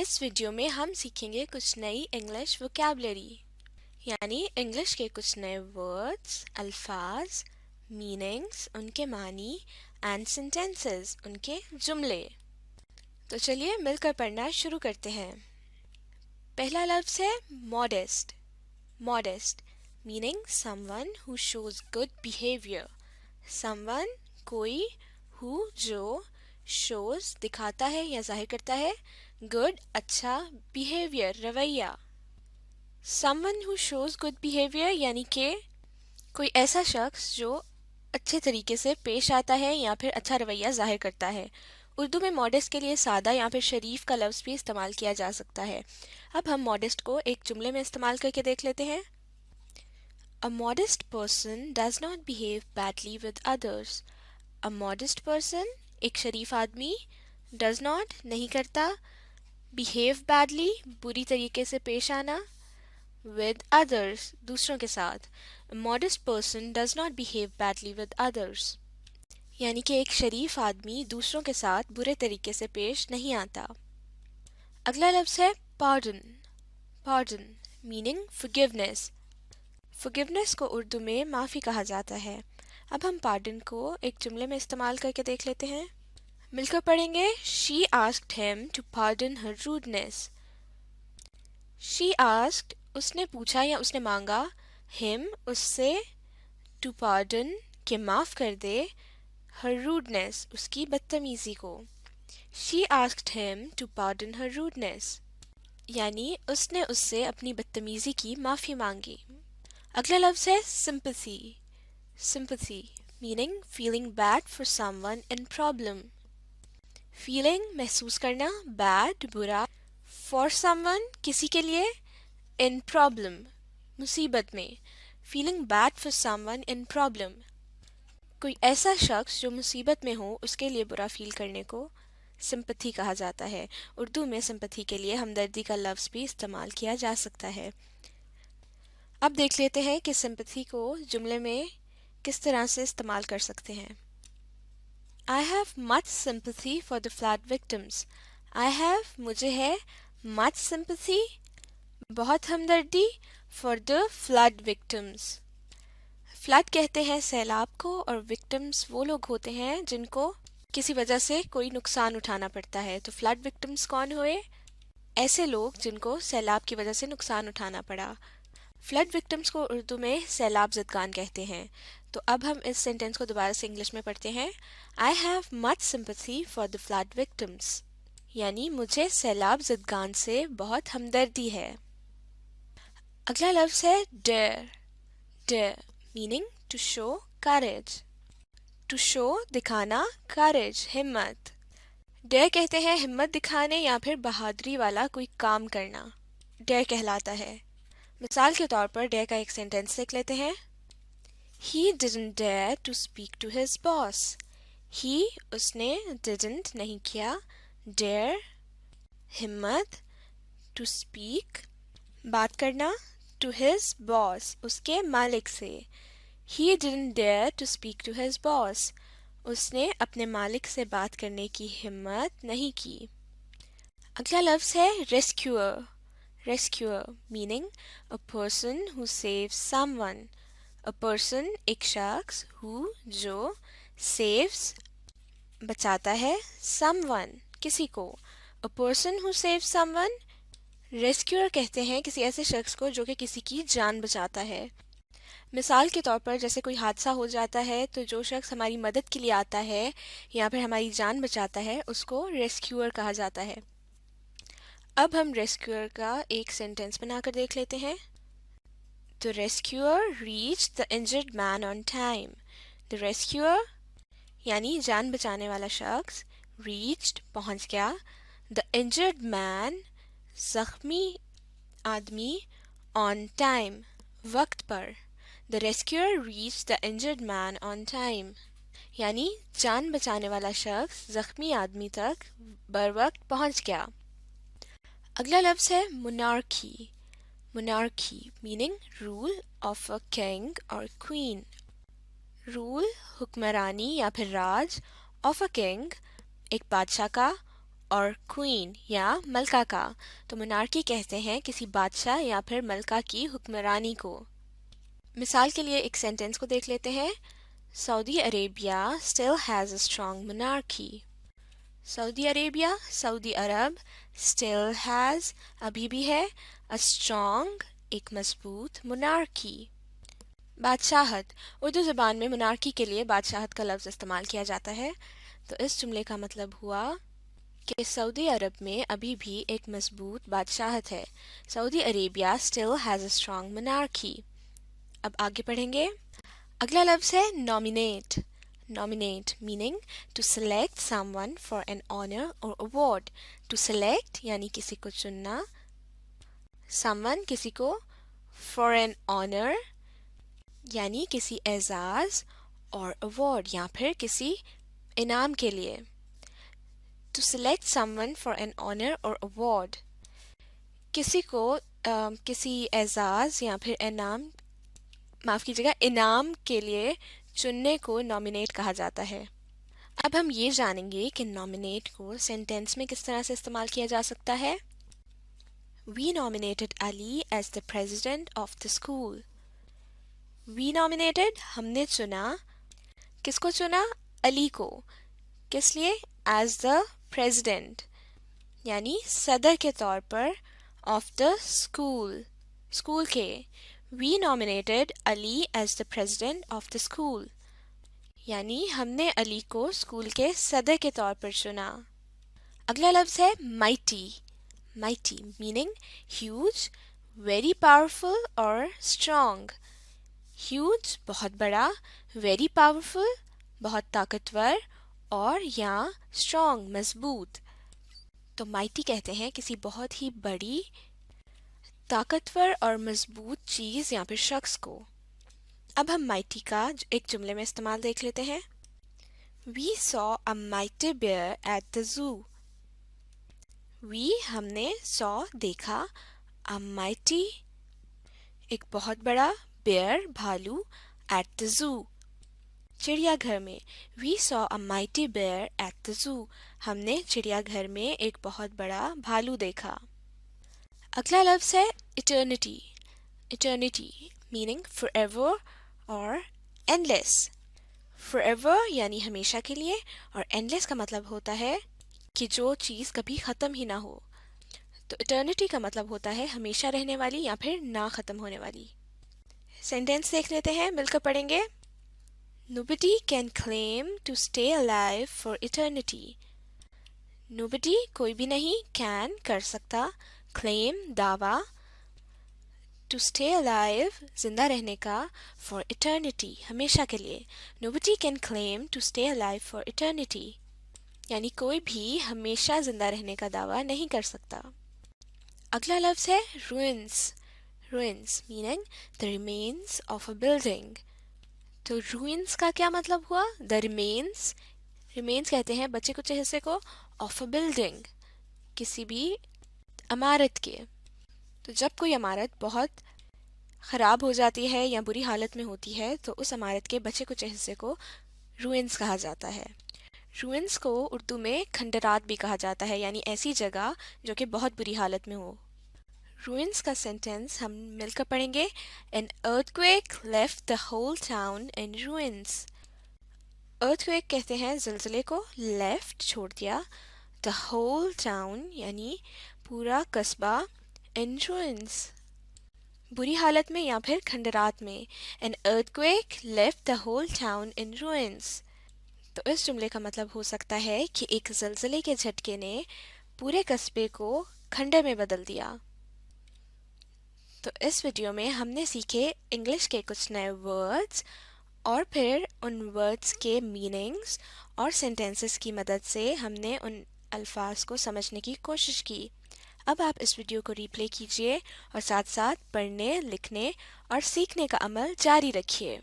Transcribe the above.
इस वीडियो में हम सीखेंगे कुछ नई इंग्लिश वोकैबुलरी यानी इंग्लिश के कुछ नए वर्ड्स, अल्फाज, मीनिंग्स, उनके मानी एंड सेंटेंसेस, उनके जुमले। तो चलिए मिलकर पढ़ना शुरू करते हैं। पहला लफ्ज़ है modest. Modest meaning someone who shows good behaviour. Someone कोई, हु जो, शोज दिखाता है या जाहिर करता है, गुड अच्छा, बिहेवियर रवैया। Someone who shows good behaviour यानी कि कोई ऐसा शख्स जो अच्छे तरीके से पेश आता है या फिर अच्छा रवैया जाहिर करता है। उर्दू में मॉडेस्ट के लिए सादा या फिर शरीफ का लफ्ज़ भी इस्तेमाल किया जा सकता है। अब हम मॉडेस्ट को एक जुमले में इस्तेमाल करके देख लेते हैं। A modest person does not behave badly with others. A modest person एक शरीफ आदमी, does not नहीं करता, behave badly बुरी तरीके से पेश आना, with others दूसरों के साथ। A modest person does not behave badly with others यानी कि एक शरीफ आदमी दूसरों के साथ बुरे तरीके से पेश नहीं आता। अगला लफ्ज़ है pardon। pardon meaning forgiveness। forgiveness को उर्दू में माफ़ी कहा जाता है। अब हम pardon को एक जुमले में इस्तेमाल करके देख लेते हैं। मिलकर पढ़ेंगे। She asked him to pardon her rudeness. She asked उसने पूछा या उसने मांगा, him उससे, to pardon के माफ़ कर दे, her rudeness उसकी बदतमीज़ी को। She asked him to pardon her rudeness यानी उसने उससे अपनी बदतमीज़ी की माफ़ी मांगी। अगला लफ्ज़ है sympathy। sympathy meaning feeling bad for someone in problem। feeling महसूस करना, bad बुरा, for someone किसी के लिए, in problem मुसीबत में। feeling bad for someone in problem कोई ऐसा शख्स जो मुसीबत में हो उसके लिए बुरा फील करने को सिंपैथी कहा जाता है। उर्दू में सिंपैथी के लिए हमदर्दी का लफ्ज़ भी इस्तेमाल किया जा सकता है। अब देख लेते हैं कि सिंपैथी को जुमले में किस तरह से इस्तेमाल कर सकते हैं। I have much sympathy for the flood victims. I have मुझे है, much sympathy बहुत हमदर्दी, for the flood victims flood कहते हैं सैलाब को और विक्टिम्स वो लोग होते हैं जिनको किसी वजह से कोई नुकसान उठाना पड़ता है। तो फ्लड विक्टिम्स कौन हुए? ऐसे लोग जिनको सैलाब की वजह से नुकसान उठाना पड़ा। फ्लड विक्टिम्स को उर्दू में सैलाब ज़दगान कहते हैं। तो अब हम इस सेंटेंस को दोबारा से इंग्लिश में पढ़ते हैं। I have much sympathy for the flood victims यानी मुझे सैलाब ज़दगान से बहुत हमदर्दी है। अगला लफ्ज़ है dare। dare meaning to show courage। to show दिखाना, courage हिम्मत। dare कहते हैं हिम्मत दिखाने या फिर बहादुरी वाला कोई काम करना, dare कहलाता है। मिसाल के तौर पर dare का एक सेंटेंस लिख लेते हैं। He didn't dare to speak to his boss. He उसने didn't नहीं किया, dare हिम्मत, to speak बात करना, to his boss उसके मालिक से। He didn't dare to speak to his boss. उसने अपने मालिक से बात करने की हिम्मत नहीं की। अगला लफ्ज़ है rescuer। rescuer meaning a person who saves someone। a person एक शख्स, who जो, saves बचाता है, someone किसी को। a person who saves someone rescuer कहते हैं किसी ऐसे शख्स को जो कि किसी की जान बचाता है। मिसाल के तौर पर जैसे कोई हादसा हो जाता है तो जो शख्स हमारी मदद के लिए आता है या फिर हमारी जान बचाता है उसको रेस्क्यूअर कहा जाता है। अब हम रेस्क्यूअर का एक सेंटेंस बनाकर देख लेते हैं। The rescuer reached the injured man on time. The rescuer यानी जान बचाने वाला शख्स, reached पहुंच गया, the injured man जख्मी आदमी, on time वक्त पर। The rescuer reached the injured man on time यानी जान बचाने वाला शख्स जख्मी आदमी तक बर वक्त पहुंच गया। अगला लफ्ज़ है monarchy। monarchy meaning rule of a king or queen। rule हुक्मरानी या फिर राज, of a king एक बादशाह का, اور क्वीन या मलका का। तो monarchy कहते हैं किसी बादशाह या फिर मलका की हुक्मरानी को। मिसाल के लिए एक सेंटेंस को देख लेते हैं। Saudi Arabia still has a strong monarchy. Saudi Arabia, Saudi Arab, still has अभी भी है, a strong एक मजबूत, monarchy बादशाहत। उर्दू ज़बान में monarchy के लिए बादशाहत का लफ्ज़ इस्तेमाल किया जाता है। तो इस जुमले का मतलब हुआ कि सऊदी अरब में अभी भी एक मजबूत बादशाहत है। Saudi Arabia still has a strong monarchy. अब आगे पढ़ेंगे। अगला लफ्ज़ है nominate. Nominate meaning to select someone for an honor or award. To select यानी किसी को चुनना, someone किसी को, for an honor यानी किसी एजाज और award या फिर किसी इनाम के लिए। To select someone for an honor or award किसी को किसी एजाज या फिर इनाम, माफ़ कीजिएगा, इनाम के लिए चुनने को नॉमिनेट कहा जाता है। अब हम ये जानेंगे कि नॉमिनेट को सेंटेंस में किस तरह से इस्तेमाल किया जा सकता है। We nominated Ali as the president of the school. We nominated हमने चुना, किसको चुना? अली को। किस लिए? As the president यानी सदर के तौर पर of the school, स्कूल के। We nominated Ali as the president of the school यानी हमने अली को स्कूल के सदर के तौर पर चुना। अगला लफ्ज़ है mighty. Mighty meaning huge, very powerful or strong. Huge बहुत बड़ा, very powerful बहुत ताकतवर, और या strong मजबूत। तो mighty कहते हैं किसी बहुत ही बड़ी, ताकतवर और मजबूत चीज़ या फिर शख्स को। अब हम mighty का एक जुमले में इस्तेमाल देख लेते हैं। We saw a mighty bear at the zoo. We हमने saw देखा, a mighty एक बहुत बड़ा, bear भालू, at the zoo चिड़ियाघर में। We saw a mighty bear at the zoo. हमने चिड़ियाघर में एक बहुत बड़ा भालू देखा। अगला लफ्ज़ है eternity. Eternity meaning forever or endless. Forever यानी हमेशा के लिए, और endless का मतलब होता है कि जो चीज़ कभी ख़त्म ही ना हो। तो eternity का मतलब होता है हमेशा रहने वाली या फिर ना ख़त्म होने वाली। सेंटेंस देख लेते हैं, मिलकर पढ़ेंगे। Nobody can claim to stay alive for eternity. Nobody कोई भी नहीं, can कर सकता, claim दावा, to stay alive जिंदा रहने का, for eternity हमेशा के लिए। Nobody can claim to stay alive for eternity यानी कोई भी हमेशा जिंदा रहने का दावा नहीं कर सकता। अगला लफ्ज़ है ruins. Ruins meaning the remains of a building. तो ruins का क्या मतलब हुआ? The remains, remains कहते हैं बचे कुचे हिस्से को, of a building किसी भी इमारत के। तो जब कोई इमारत बहुत ख़राब हो जाती है या बुरी हालत में होती है तो उस इमारत के बचे कुचे हिस्से को ruins कहा जाता है। ruins को उर्दू में खंडरात भी कहा जाता है, यानी ऐसी जगह जो कि बहुत बुरी हालत में हो। ruins का सेंटेंस हम मिलकर पढ़ेंगे। An earthquake left the whole town in ruins. earthquake कहते हैं ज़लज़ले को, left छोड़ दिया, the whole town यानी पूरा कस्बा, in ruins बुरी हालत में या फिर खंडरात में। An earthquake left the whole town in ruins. तो इस जुमले का मतलब हो सकता है कि एक ज़लज़ले के झटके ने पूरे कस्बे को खंडर में बदल दिया। तो इस वीडियो में हमने सीखे इंग्लिश के कुछ नए वर्ड्स और फिर उन वर्ड्स के मीनिंग्स और सेंटेंसेस की मदद से हमने उन अल्फाज को समझने की कोशिश की। अब आप इस वीडियो को रिप्ले कीजिए और साथ साथ पढ़ने, लिखने और सीखने का अमल जारी रखिए।